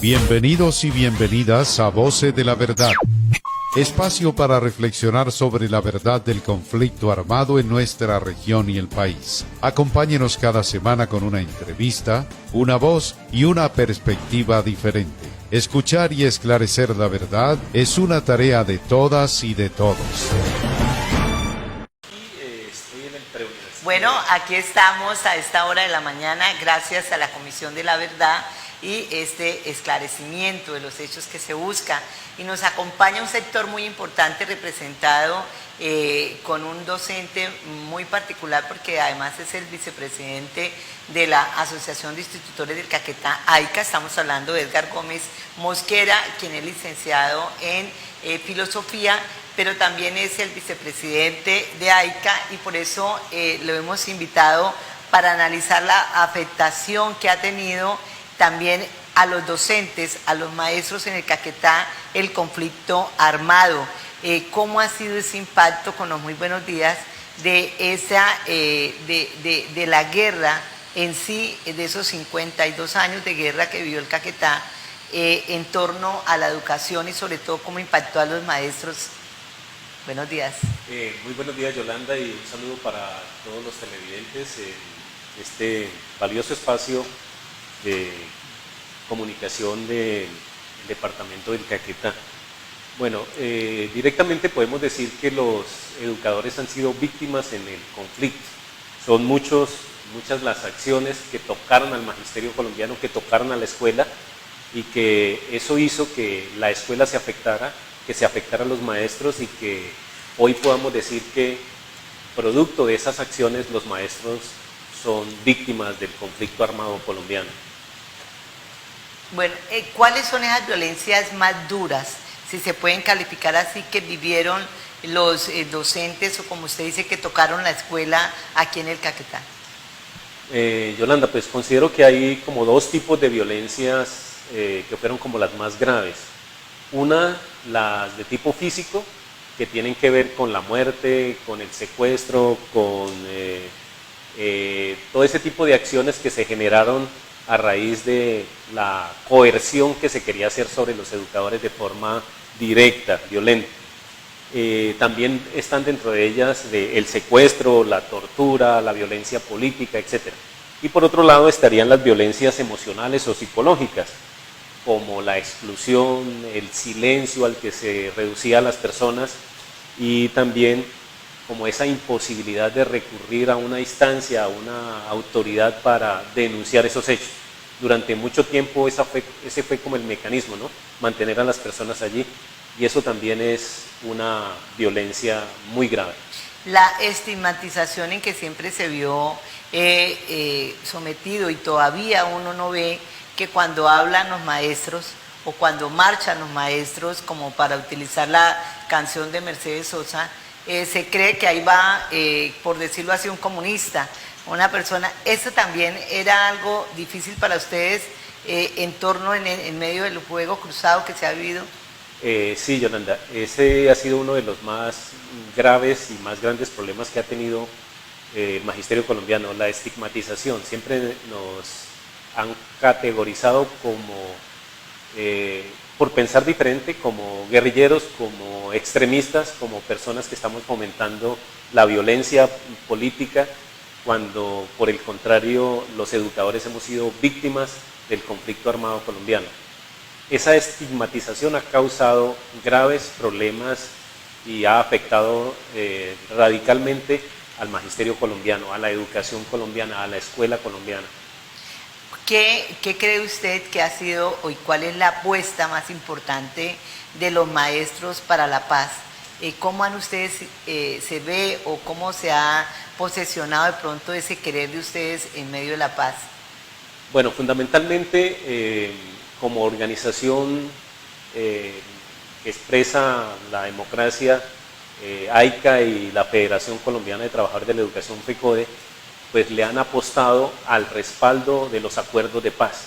Bienvenidos y bienvenidas a Voces de la Verdad, espacio para reflexionar sobre la verdad del conflicto armado en nuestra región y el país. Acompáñenos cada semana con una entrevista, una voz y una perspectiva diferente. Escuchar y esclarecer la verdad es una tarea de todas y de todos. Bueno, aquí estamos a esta hora de la mañana gracias a la Comisión de la Verdad y este esclarecimiento de los hechos que se busca. Y nos acompaña un sector muy importante representado con un docente muy particular, porque además es el vicepresidente de la Asociación de Institutores del Caquetá, AICA. Estamos hablando de Edgar Gómez Mosquera, quien es licenciado en Filosofía, pero también es el vicepresidente de AICA, y por eso lo hemos invitado para analizar la afectación que ha tenido también a los docentes, a los maestros en el Caquetá, el conflicto armado. ¿Cómo ha sido ese impacto, con los muy buenos días, de la guerra en sí, de esos 52 años de guerra que vivió el Caquetá, en torno a la educación y sobre todo cómo impactó a los maestros? Buenos días. Muy buenos días, Yolanda, y un saludo para todos los televidentes en este valioso espacio de comunicación del departamento del Caquetá. Bueno, directamente podemos decir que los educadores han sido víctimas en el conflicto. Son muchas las acciones que tocaron al magisterio colombiano, que tocaron a la escuela, y que eso hizo que la escuela se afectara, que se afectara a los maestros, y que hoy podamos decir que producto de esas acciones los maestros son víctimas del conflicto armado colombiano. Bueno, ¿cuáles son esas violencias más duras, si se pueden calificar así, que vivieron los docentes, o como usted dice, que tocaron la escuela aquí en el Caquetá? Yolanda, pues considero que hay como dos tipos de violencias que fueron como las más graves. Una, las de tipo físico, que tienen que ver con la muerte, con el secuestro, con todo ese tipo de acciones que se generaron a raíz de la coerción que se quería hacer sobre los educadores de forma directa, violenta. También están dentro de ellas el secuestro, la tortura, la violencia política, etc. Y por otro lado estarían las violencias emocionales o psicológicas, como la exclusión, el silencio al que se reducía a las personas, y también como esa imposibilidad de recurrir a una instancia, a una autoridad para denunciar esos hechos. Durante mucho tiempo ese fue como el mecanismo, ¿no? Mantener a las personas allí, y eso también es una violencia muy grave. La estigmatización en que siempre se vio sometido, y todavía uno no ve que cuando hablan los maestros o cuando marchan los maestros, como para utilizar la canción de Mercedes Sosa, se cree que ahí va, por decirlo así, un comunista, una persona. ¿Eso también era algo difícil para ustedes en medio del fuego cruzado que se ha vivido? Sí, Yolanda, ese ha sido uno de los más graves y más grandes problemas que ha tenido el magisterio colombiano, la estigmatización. Siempre nos han categorizado como, por pensar diferente, como guerrilleros, como extremistas, como personas que estamos fomentando la violencia política, cuando por el contrario los educadores hemos sido víctimas del conflicto armado colombiano. Esa estigmatización ha causado graves problemas y ha afectado radicalmente al magisterio colombiano, a la educación colombiana, a la escuela colombiana. ¿Qué cree usted que ha sido, y cuál es la apuesta más importante de los maestros para la paz? ¿Cómo han ustedes, se ve, o cómo se ha posesionado de pronto ese querer de ustedes en medio de la paz? Bueno, fundamentalmente como organización que expresa la democracia, AICA y la Federación Colombiana de Trabajadores de la Educación, FECODE, pues le han apostado al respaldo de los acuerdos de paz.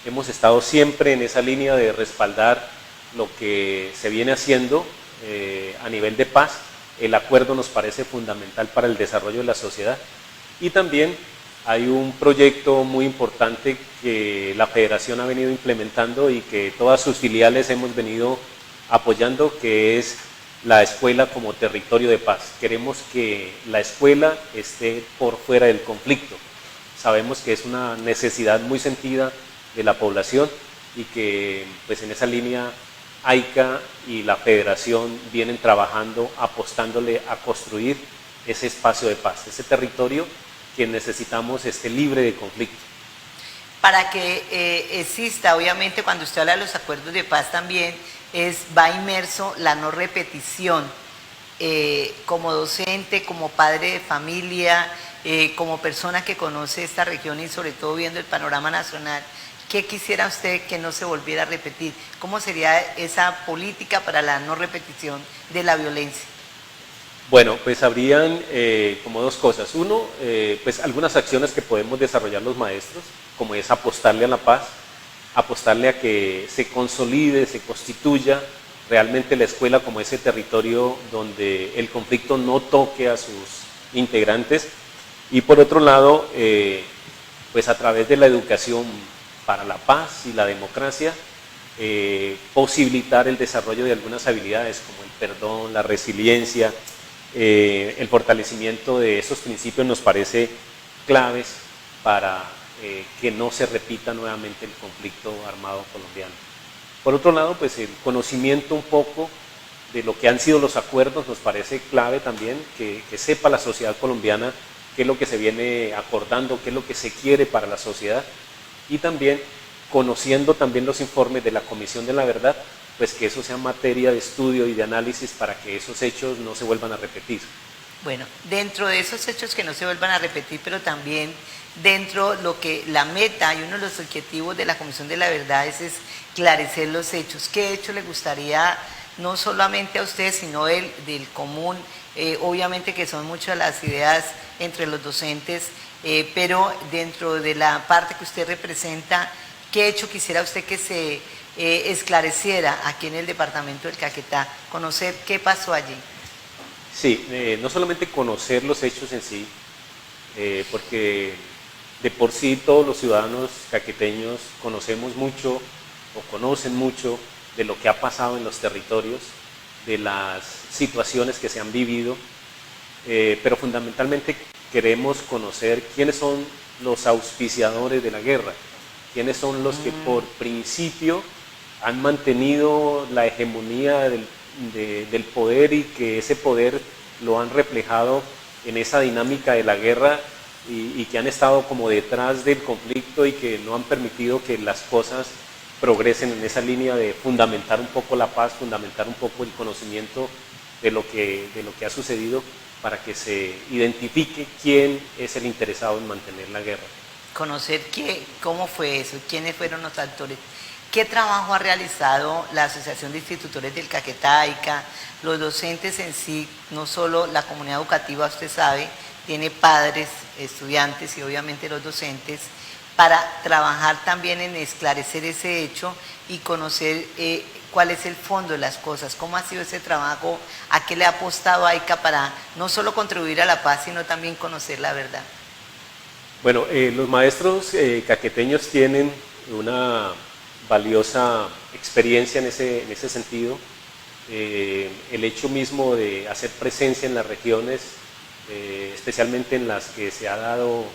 Hemos estado siempre en esa línea de respaldar lo que se viene haciendo a nivel de paz. El acuerdo nos parece fundamental para el desarrollo de la sociedad, y también hay un proyecto muy importante que la Federación ha venido implementando y que todas sus filiales hemos venido apoyando, que es la escuela como territorio de paz. Queremos que la escuela esté por fuera del conflicto. Sabemos que es una necesidad muy sentida de la población y que pues en esa línea AICA y la Federación vienen trabajando, apostándole a construir ese espacio de paz, ese territorio que necesitamos esté libre de conflicto. Para que exista, obviamente, cuando usted habla de los acuerdos de paz también, va inmerso la no repetición. Como docente, como padre de familia, como persona que conoce esta región y sobre todo viendo el panorama nacional, ¿qué quisiera usted que no se volviera a repetir? ¿Cómo sería esa política para la no repetición de la violencia? Bueno, pues habrían como dos cosas. Uno, pues algunas acciones que podemos desarrollar los maestros, como es apostarle a la paz, apostarle a que se consolide, se constituya realmente la escuela como ese territorio donde el conflicto no toque a sus integrantes. Y por otro lado, pues a través de la educación para la paz y la democracia, posibilitar el desarrollo de algunas habilidades como el perdón, la resiliencia, el fortalecimiento de esos principios nos parece claves para que no se repita nuevamente el conflicto armado colombiano. Por otro lado, pues el conocimiento un poco de lo que han sido los acuerdos nos parece clave también, que sepa la sociedad colombiana qué es lo que se viene acordando, qué es lo que se quiere para la sociedad, y también conociendo también los informes de la Comisión de la Verdad, pues que eso sea materia de estudio y de análisis para que esos hechos no se vuelvan a repetir. Bueno, dentro de esos hechos que no se vuelvan a repetir, pero también dentro lo que la meta y uno de los objetivos de la Comisión de la Verdad es esclarecer los hechos. ¿Qué hecho le gustaría no solamente a usted, sino del común? Obviamente que son muchas las ideas entre los docentes, pero dentro de la parte que usted representa, ¿qué hecho quisiera usted que se esclareciera aquí en el departamento del Caquetá? Conocer qué pasó allí. Sí, no solamente conocer los hechos en sí, porque de por sí todos los ciudadanos caqueteños conocemos mucho o conocen mucho de lo que ha pasado en los territorios, de las situaciones que se han vivido, pero fundamentalmente queremos conocer quiénes son los auspiciadores de la guerra, quiénes son los que por principio han mantenido la hegemonía del poder y que ese poder lo han reflejado en esa dinámica de la guerra y que han estado como detrás del conflicto y que no han permitido que las cosas progresen en esa línea de fundamentar un poco la paz, fundamentar un poco el conocimiento de lo que ha sucedido para que se identifique quién es el interesado en mantener la guerra. Conocer cómo fue eso, quiénes fueron los actores. ¿Qué trabajo ha realizado la Asociación de Institutores del Caquetá, AICA, los docentes en sí, no solo la comunidad educativa, usted sabe, tiene padres, estudiantes y obviamente los docentes, para trabajar también en esclarecer ese hecho y conocer cuál es el fondo de las cosas, cómo ha sido ese trabajo, a qué le ha apostado AICA para no solo contribuir a la paz, sino también conocer la verdad? Bueno, los maestros caqueteños tienen una valiosa experiencia en ese sentido. El hecho mismo de hacer presencia en las regiones, especialmente en las que se ha dado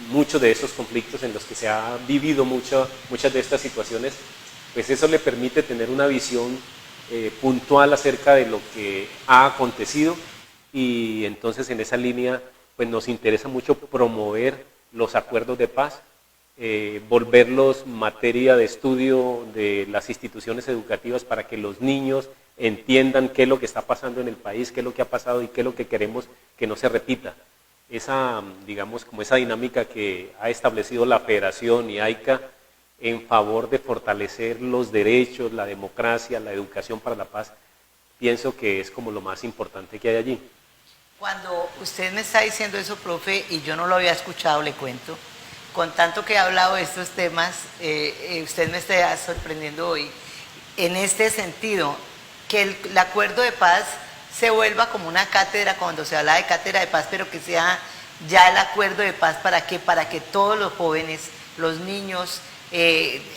muchos de esos conflictos, en los que se ha vivido muchas de estas situaciones, pues eso le permite tener una visión puntual acerca de lo que ha acontecido, y entonces en esa línea pues nos interesa mucho promover los acuerdos de paz, volverlos materia de estudio de las instituciones educativas para que los niños entiendan qué es lo que está pasando en el país, qué es lo que ha pasado y qué es lo que queremos que no se repita. Esa, digamos, como esa dinámica que ha establecido la Federación y AICA en favor de fortalecer los derechos, la democracia, la educación para la paz, pienso que es como lo más importante que hay allí. Cuando usted me está diciendo eso, profe, y yo no lo había escuchado, le cuento, con tanto que he hablado de estos temas, usted me está sorprendiendo hoy, en este sentido, que el acuerdo de paz se vuelva como una cátedra, cuando se habla de cátedra de paz, pero que sea ya el acuerdo de paz, ¿para qué? Para que todos los jóvenes, los niños,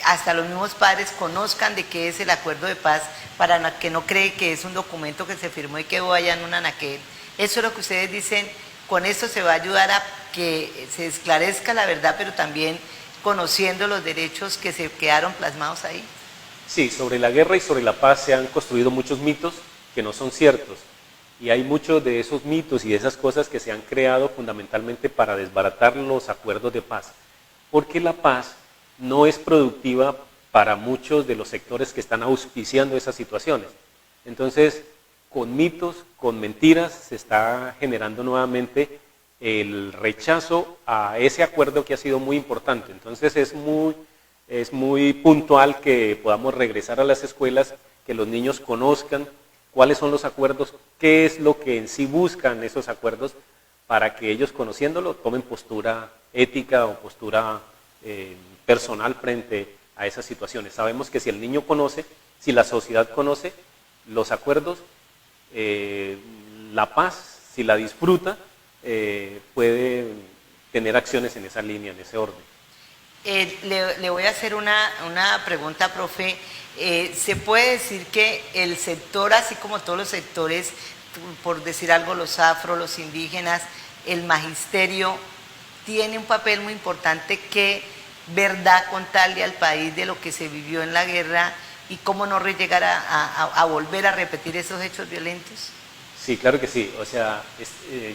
hasta los mismos padres conozcan de qué es el acuerdo de paz, para que no cree que es un documento que se firmó y quedó allá en un anaquel. Eso es lo que ustedes dicen, con esto se va a ayudar a que se esclarezca la verdad, pero también conociendo los derechos que se quedaron plasmados ahí. Sí, sobre la guerra y sobre la paz se han construido muchos mitos que no son ciertos. Y hay muchos de esos mitos y de esas cosas que se han creado fundamentalmente para desbaratar los acuerdos de paz. Porque la paz no es productiva para muchos de los sectores que están auspiciando esas situaciones. Entonces, con mitos, con mentiras, se está generando nuevamente el rechazo a ese acuerdo que ha sido muy importante. Entonces, es muy puntual que podamos regresar a las escuelas, que los niños conozcan cuáles son los acuerdos, qué es lo que en sí buscan esos acuerdos, para que ellos, conociéndolo, tomen postura ética o postura personal frente a esas situaciones. Sabemos que si el niño conoce, si la sociedad conoce los acuerdos, la paz, si la disfruta, puede tener acciones en esa línea, en ese orden. Le voy a hacer una pregunta, profe. ¿Se puede decir que el sector, así como todos los sectores, por decir algo, los afro, los indígenas, el magisterio, tiene un papel muy importante que verdad contarle al país de lo que se vivió en la guerra y cómo no llegar a volver a repetir esos hechos violentos? Sí, claro que sí. O sea,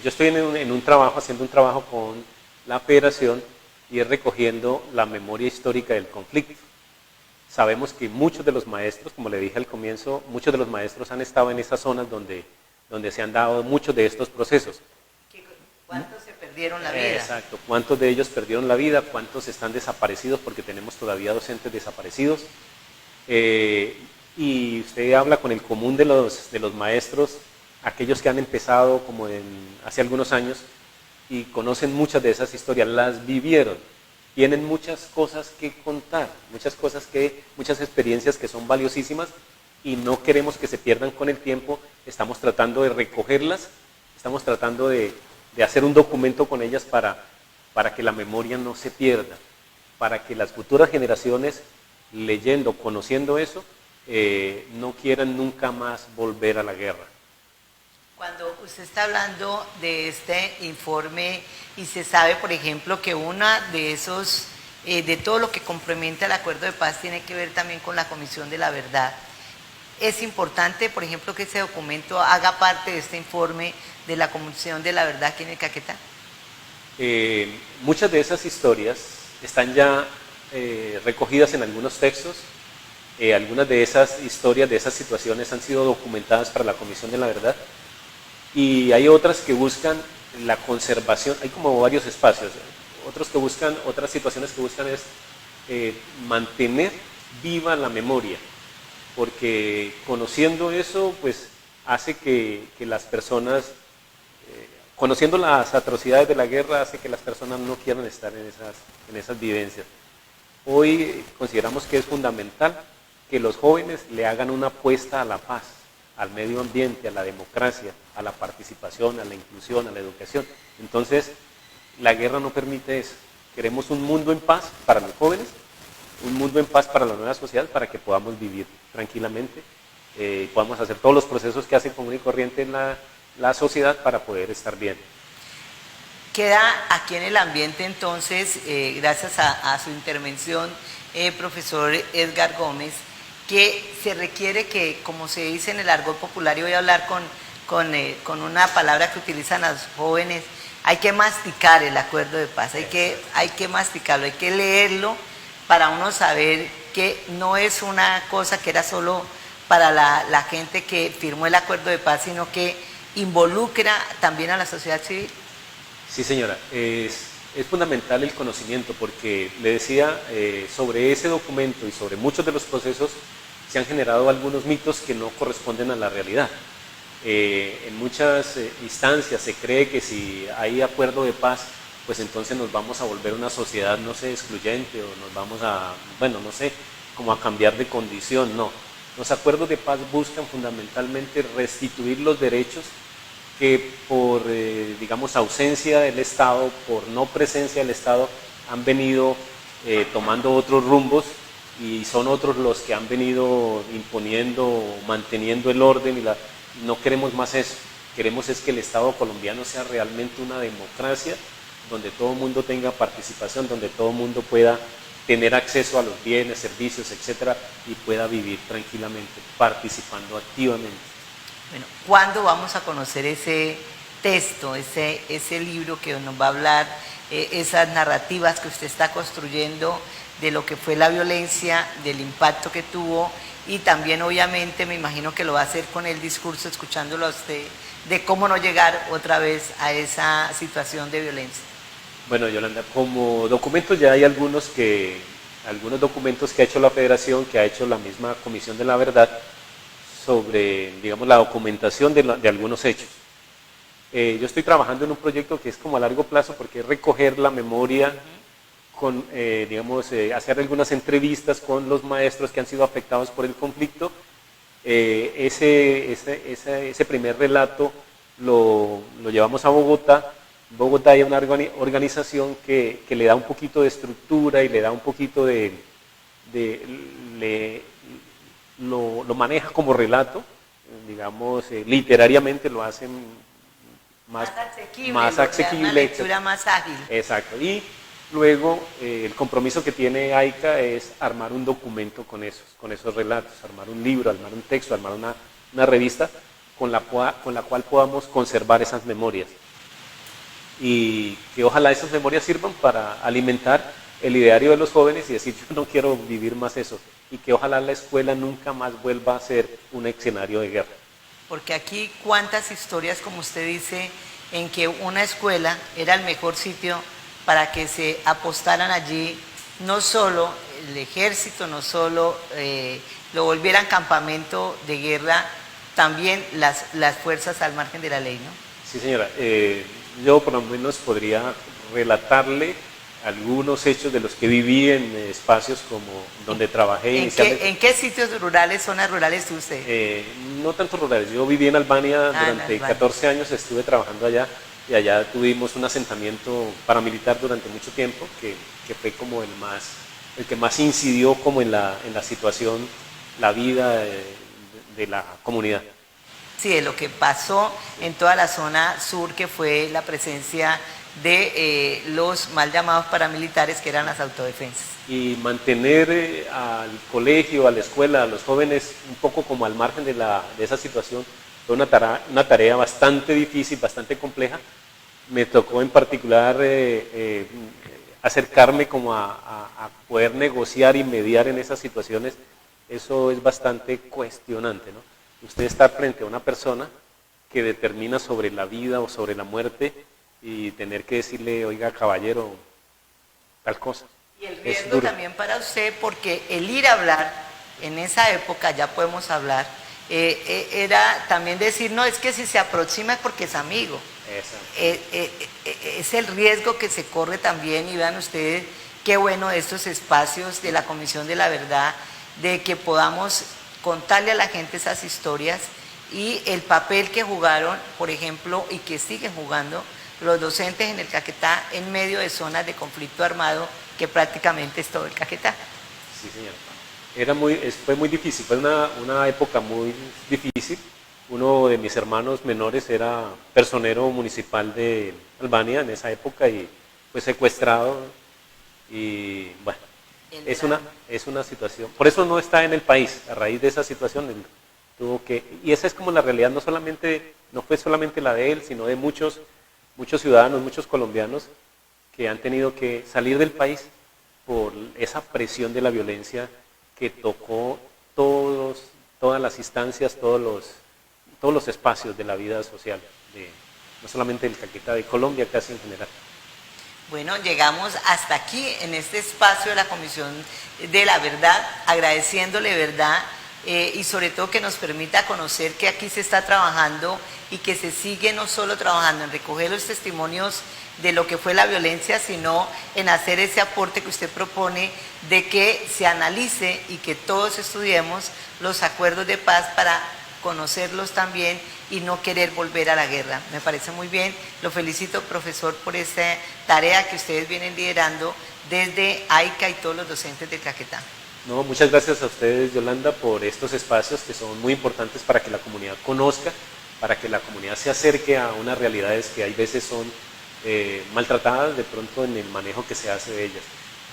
yo estoy en un trabajo, haciendo un trabajo con la federación y es recogiendo la memoria histórica del conflicto. Sabemos que muchos de los maestros, como le dije al comienzo, muchos de los maestros han estado en esas zonas donde se han dado muchos de estos procesos. ¿Cuántos se perdieron la vida? Exacto, cuántos de ellos perdieron la vida, cuántos están desaparecidos, porque tenemos todavía docentes desaparecidos. Y usted habla con el común de los maestros, aquellos que han empezado como hace algunos años y conocen muchas de esas historias, las vivieron, tienen muchas cosas que contar, muchas experiencias que son valiosísimas y no queremos que se pierdan con el tiempo. Estamos tratando de recogerlas, estamos tratando de hacer un documento con ellas para que la memoria no se pierda, para que las futuras generaciones, leyendo, conociendo eso, no quieran nunca más volver a la guerra. Cuando usted está hablando de este informe y se sabe, por ejemplo, que una de esos, de todo lo que complementa el acuerdo de paz tiene que ver también con la Comisión de la Verdad, es importante, por ejemplo, que ese documento haga parte de este informe de la Comisión de la Verdad aquí en el Caquetá. Muchas de esas historias están ya recogidas en algunos textos. Algunas de esas historias, de esas situaciones han sido documentadas para la Comisión de la Verdad. Y hay otras que buscan la conservación, hay como varios espacios, otras situaciones que buscan es mantener viva la memoria, porque conociendo eso, pues hace que las personas, conociendo las atrocidades de la guerra, hace que las personas no quieran estar en esas vivencias. Hoy consideramos que es fundamental que los jóvenes le hagan una apuesta a la paz, al medio ambiente, a la democracia, a la participación, a la inclusión, a la educación. Entonces, la guerra no permite eso. Queremos un mundo en paz para los jóvenes, un mundo en paz para la nueva sociedad, para que podamos vivir tranquilamente, podamos hacer todos los procesos que hace común y corriente en la sociedad para poder estar bien. Queda aquí en el ambiente entonces, gracias a su intervención, profesor Edgar Gómez, que se requiere que, como se dice en el argot popular, y voy a hablar con una palabra que utilizan los jóvenes, hay que masticar el acuerdo de paz, hay que masticarlo, hay que leerlo para uno saber que no es una cosa que era solo para la gente que firmó el acuerdo de paz, sino que involucra también a la sociedad civil. Sí, señora, es fundamental el conocimiento, porque le decía, sobre ese documento y sobre muchos de los procesos se han generado algunos mitos que no corresponden a la realidad. En muchas instancias se cree que si hay acuerdo de paz, pues entonces nos vamos a volver una sociedad, no sé, excluyente, o nos vamos a, bueno, no sé, como a cambiar de condición. No, los acuerdos de paz buscan fundamentalmente restituir los derechos que por, digamos, ausencia del Estado, por no presencia del Estado, han venido tomando otros rumbos y son otros los que han venido imponiendo, manteniendo el orden no queremos más eso. Queremos es que el Estado colombiano sea realmente una democracia donde todo el mundo tenga participación, donde todo el mundo pueda tener acceso a los bienes, servicios, etcétera, y pueda vivir tranquilamente, participando activamente. Bueno, ¿cuándo vamos a conocer ese texto, ese libro que nos va a hablar, esas narrativas que usted está construyendo de lo que fue la violencia, del impacto que tuvo y también obviamente me imagino que lo va a hacer con el discurso, escuchándolo a usted, de cómo no llegar otra vez a esa situación de violencia? Bueno, Yolanda, como documentos ya hay algunos documentos que ha hecho la Federación, que ha hecho la misma Comisión de la Verdad, sobre, digamos, la documentación de algunos hechos. Yo estoy trabajando en un proyecto que es como a largo plazo, porque es recoger la memoria, hacer algunas entrevistas con los maestros que han sido afectados por el conflicto. Ese primer relato lo llevamos a Bogotá. En Bogotá hay una organización que le da un poquito de estructura y le da un poquito lo maneja como relato, digamos, literariamente lo hacen más asequible, una lectura más ágil. Exacto. Y luego el compromiso que tiene AICA es armar un documento con esos relatos, armar un libro, armar un texto, armar una revista con la cual podamos conservar esas memorias. Y que ojalá esas memorias sirvan para alimentar el ideario de los jóvenes y decir, yo no quiero vivir más eso. Y que ojalá la escuela nunca más vuelva a ser un escenario de guerra. Porque aquí cuántas historias, como usted dice, en que una escuela era el mejor sitio para que se apostaran allí, no solo el ejército, no solo lo volvieran campamento de guerra, también las fuerzas al margen de la ley, ¿no? Sí, señora. Yo por lo menos podría relatarle algunos hechos de los que viví en espacios como donde trabajé inicialmente. ¿En qué sitios rurales, zonas rurales estuvo usted? No tanto rurales, yo viví en Albania durante 14 años, estuve trabajando allá y allá tuvimos un asentamiento paramilitar durante mucho tiempo que fue como el que más incidió como en la situación, la vida de la comunidad. Sí, de lo que pasó en toda la zona sur, que fue la presencia de los mal llamados paramilitares, que eran las autodefensas. Y mantener al colegio, a la escuela, a los jóvenes un poco como al margen de esa situación fue una tarea bastante difícil, bastante compleja. Me tocó en particular acercarme como a poder negociar y mediar en esas situaciones. Eso es bastante cuestionante, ¿no? Usted está frente a una persona que determina sobre la vida o sobre la muerte y tener que decirle, oiga, caballero, tal cosa. Y el riesgo también para usted, porque el ir a hablar, en esa época ya podemos hablar, era también decir, no, es que si se aproxima es porque es amigo. Es el riesgo que se corre también, y vean ustedes qué bueno estos espacios de la Comisión de la Verdad, de que podamos contarle a la gente esas historias y el papel que jugaron, por ejemplo, y que siguen jugando los docentes en el Caquetá en medio de zonas de conflicto armado, que prácticamente es todo el Caquetá. Sí, señor. Fue muy difícil, fue una época muy difícil. Uno de mis hermanos menores era personero municipal de Albania en esa época y fue secuestrado y bueno, es una situación. Por eso no está en el país, a raíz de esa situación y esa es como la realidad, no fue solamente la de él, sino de muchos ciudadanos, muchos colombianos que han tenido que salir del país por esa presión de la violencia que tocó todas las instancias, todos los espacios de la vida social, no solamente del Caquetá, de Colombia casi en general. Bueno, llegamos hasta aquí en este espacio de la Comisión de la Verdad, agradeciéndole, ¿verdad? Y sobre todo que nos permita conocer que aquí se está trabajando y que se sigue no solo trabajando en recoger los testimonios de lo que fue la violencia, sino en hacer ese aporte que usted propone de que se analice y que todos estudiemos los acuerdos de paz para conocerlos también y no querer volver a la guerra. Me parece muy bien, lo felicito, profesor, por esta tarea que ustedes vienen liderando desde AICA y todos los docentes de Caquetá. No, muchas gracias a ustedes, Yolanda, por estos espacios que son muy importantes para que la comunidad conozca, para que la comunidad se acerque a unas realidades que hay veces son maltratadas de pronto en el manejo que se hace de ellas.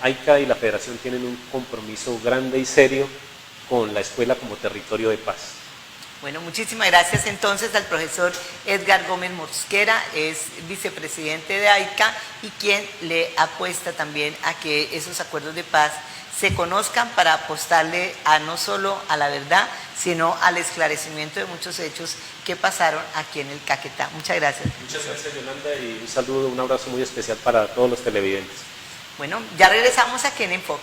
AICA y la Federación tienen un compromiso grande y serio con la escuela como territorio de paz. Bueno, muchísimas gracias entonces al profesor Edgar Gómez Mosquera, es vicepresidente de AICA y quien le apuesta también a que esos acuerdos de paz se conozcan para apostarle a no solo a la verdad, sino al esclarecimiento de muchos hechos que pasaron aquí en el Caquetá. Muchas gracias. Muchas gracias, Yolanda, y un saludo, un abrazo muy especial para todos los televidentes. Bueno, ya regresamos aquí en Enfoque.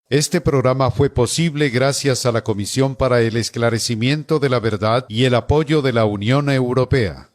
Este programa fue posible gracias a la Comisión para el Esclarecimiento de la Verdad y el apoyo de la Unión Europea.